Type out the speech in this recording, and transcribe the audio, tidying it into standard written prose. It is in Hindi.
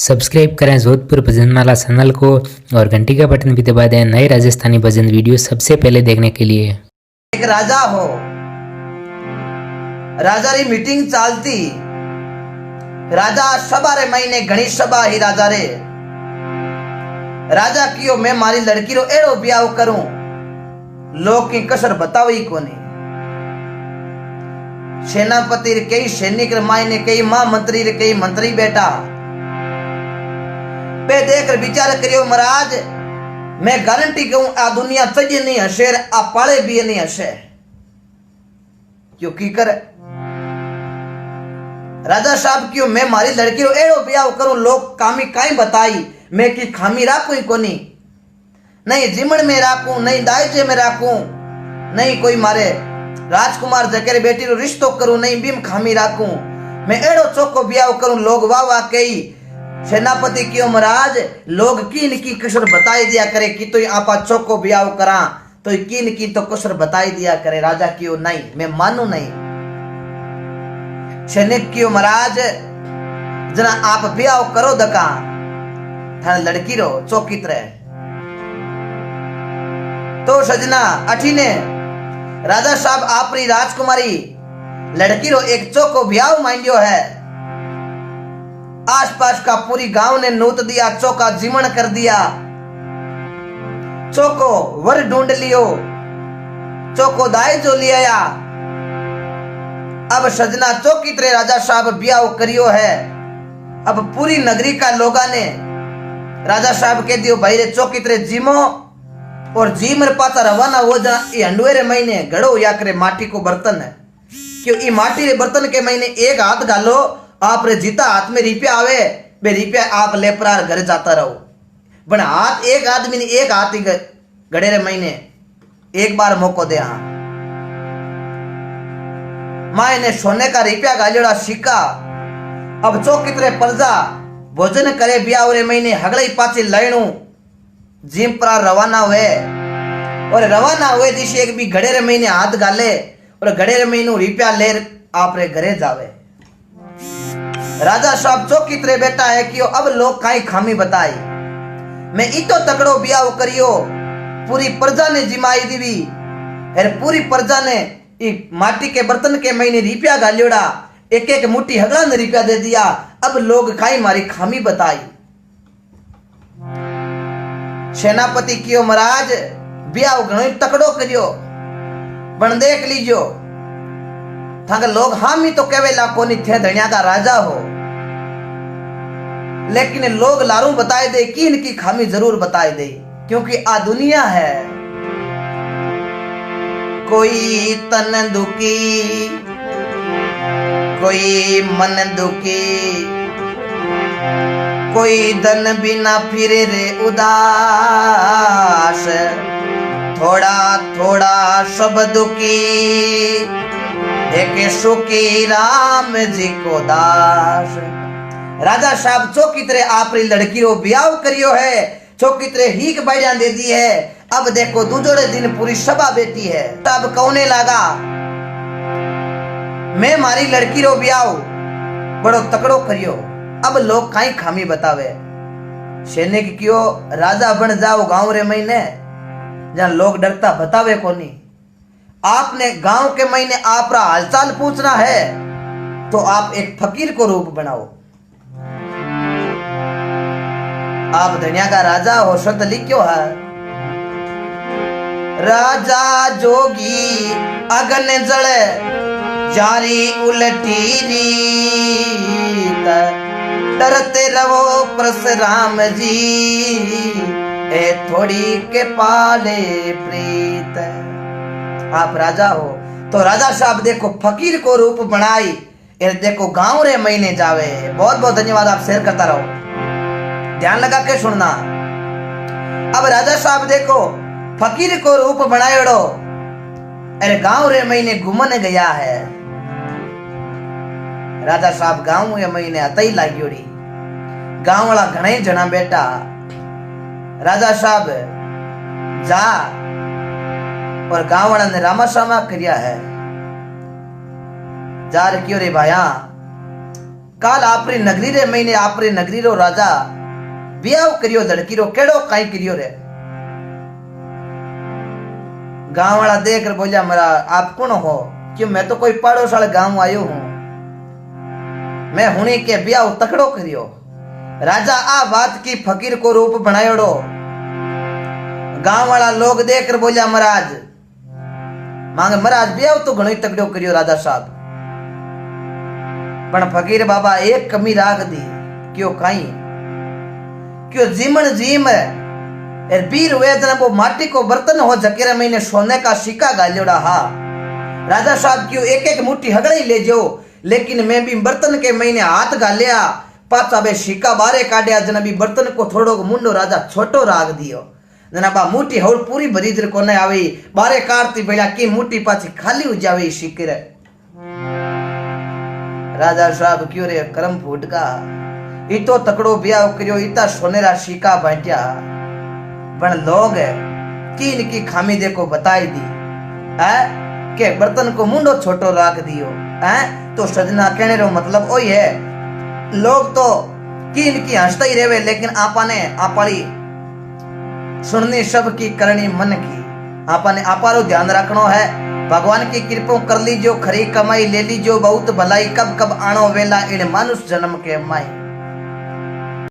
सब्सक्राइब करें जोधपुर भजनमाला चैनल को और घंटी का बटन भी दबा दें नए राजस्थानी भजन वीडियो सबसे पहले देखने के लिए। एक राजा हो, राजा री मीटिंग चालती, राजा सभा रे महीने घणी सभा ही राजा रे राजा कियो मैं मारी लड़की रो एड़ो ब्याह करूं, लोग की कसर बतावी कोनी। सेनापति रे कई सैनिक रे मायने कई महामंत्री रे कई मंत्री बेटा बे देख विचार करियो महाराज, मैं गारंटी कहूं आ दुनिया सजी नहीं हसे, आ पाले भी नहीं हसे। क्यों की करे राजा साहब क्यों मैं मारी लड़की रो एड़ो ब्याह करूं, लोग कामी काई बताई, मैं की खामी राखूं कोनी, नहीं जिमण में राखूं, नहीं दायजे में राखूं, नहीं कोई मारे राजकुमार जकेरे बेटी रो रिश्तो करूं, नहीं बीम खामी राखूं, मैं एड़ो चौको ब्याह करूं, लोग वाह वाह कही। सेनापति क्यों महाराज, लोग किन की कसर बताई दिया करे कि तो आपा चौको ब्याह करा, तो किन की तो कसर बताई दिया करे। राजा क्यों नहीं, मैं मानू नहीं। सैनिक क्यों महाराज, जना आप ब्याह करो दका थाने लड़की रो चौकी तरह, तो सजना अठीने राजा साहब आपरी राजकुमारी लड़की रो एक चौको ब्याह मांडियो है। आसपास का पूरी गांव ने नूत दिया, चौका जीवन कर दिया, चौको वर ढूंढ लियो, चौको दाई जो ले आया। अब सजना चौकी तरह राजा साहब ब्याह करियो है। अब पूरी नगरी का लोगा ने राजा साहब कह दियो भाई रे चौकी तरह जीमो, और जीम रे पाता रवाना हो जा। ये हंडुए रे महीने घड़ो या करे माटी को बर्तन है, क्यों ये माटी रे बर्तन के महीने एक हाथ डालो, आप रे जीता हाथ में रिपया आवे, बे रिपया आप लेपरार घर जाता रहो। बन हाथ एक आदमी ने एक हाथ ही गड़े रे महीने एक बार मौको दे। हाँ माए ने सोने का रिपया गालियोड़ा सिक्का। अब चौकी तरह प्रजा भोजन करे ब्याह रे महीने हगड़े पाचे लयणू जिम पर रवाना हुए, और रवाना हुए दिशे एक भी घड़े रे महीने हाथ गाले और घड़े रे महीनू रिपया ले आप रे घरे जावे। राजा साहब चौकी तरह बैठा है कि अब लोग काई खामी बताई, मैं इतो तकड़ो ब्याह करियो, पूरी प्रजा ने जिमाई दीवी, और पूरी प्रजा ने माटी के बर्तन के महीने रिपया गालियोड़ा, एक एक मुट्ठी हगड़ा ने रिपया दे दिया। अब लोग काई मारी खामी बताई। सेनापति कियो महाराज ब्याह घणो तकड़ो करियो, बन देख लीजो थाके लोग हामी तो केवेला कोनी थे धनिया का राजा हो, लेकिन लोग लारू बताए दे कि इनकी खामी जरूर बताए दे, क्योंकि आ दुनिया है। कोई तन दुखी, कोई मन दुखी, कोई धन बिना फिरे रे उदास, थोड़ा थोड़ा सब दुखी, एक सुखी राम जी को दास। राजा साहब चौकी तरह आपरी लड़की रो ब्याह करियो है, चौकी तरह हीक बैठा दे दी है। अब देखो दूजोड़े दिन पूरी सभा बेटी है, तब कौने लगा मैं मारी लड़की रो ब्याह बड़ो तकड़ो करियो। अब लोग काई खामी बतावे। सैनिक क्यों राजा बन जाओ गांव रे महीने, जहां लोग डरता बतावे कोनी। आपने गांव के महीने आपरा हालचाल पूछना है तो आप एक फकीर को रूप बनाओ। आप दुनिया का राजा हो, सत लिखो है राजा जोगी अगन जड़े जारी उलटी रीत, डरते रहो परशुराम जी, ए थोड़ी के पाले प्रीत। आप राजा हो तो राजा साहब देखो फकीर को रूप बनाई, ये देखो गांव रे महीने जावे। बहुत बहुत धन्यवाद, आप शेयर करता रहो, ध्यान लगा के सुनना। अब राजा साहब देखो फकीर को रूप बनायोड़ो, अरे गांव रे महीने घूमने गया है। राजा साहब गांव रे महीने अतई लाग्योड़ी, गांव वाला घणे जना बेटा। राजा साहब जा और गांव वाला ने रामाश्यामा करिया है, जार क्यों रे भाया काल आपरी नगरी रे महीने आपरी नगरी रो राजा ब्याह करियो लड़की रो केड़ो काई करियो रे। गांव वाला देख कर बोलिया मरा आप कौन हो? क्यों मैं तो कोई पड़ोस वाले गांव आयो हूं, मैं हुनी के ब्याह तकड़ो करियो। राजा आ बात की फकीर को रूप बनायोड़ो। गांव वाला लोग देख कर बोलिया महाराज मांगे महाराज ब्याह तो घणो तकड़ो करियो राजा साहब, पण फकीर बाबा एक कमी राख दी। क्यों काई? क्यों जीमन जीम है बीर हुए जना वो माटी को बर्तन हो जकेरे महीने सोने का सिक्का गालियोड़ा हा। राजा साहब क्यों एक एक मुट्ठी हगड़े ले जाओ, लेकिन मैं भी बर्तन के महीने हाथ गालिया पाचा बे सिक्का बारे काटिया जना भी बर्तन को थोड़ो मुंडो राजा छोटो राग दियो। जना बा मुट्ठी होड़ पूरी भरी जर कोने आवी बारे काटती बेला की मुट्ठी पाछी खाली हो जावे सिक्के। राजा साहब क्यों रे करम फूट का इतो तकड़ो ब्याह करियो, इता सोनेरा सिक्का बांटिया, पण लोग कीन की खामी देखो बताई दी है के बर्तन को मुंडो छोटो राख दियो है। तो सजना कहने रो मतलब ओई है, लोग तो कीन की हंसता ही रेवे, लेकिन आपाने आपाली सुननी सब की करनी मन की, आपाने आपारो ध्यान रखनो है। भगवान की कृपा कर लीजो, खरी कमाई ले लीजो, बहुत भलाई कब कब आनो वेला इन मानुष जन्म के माई।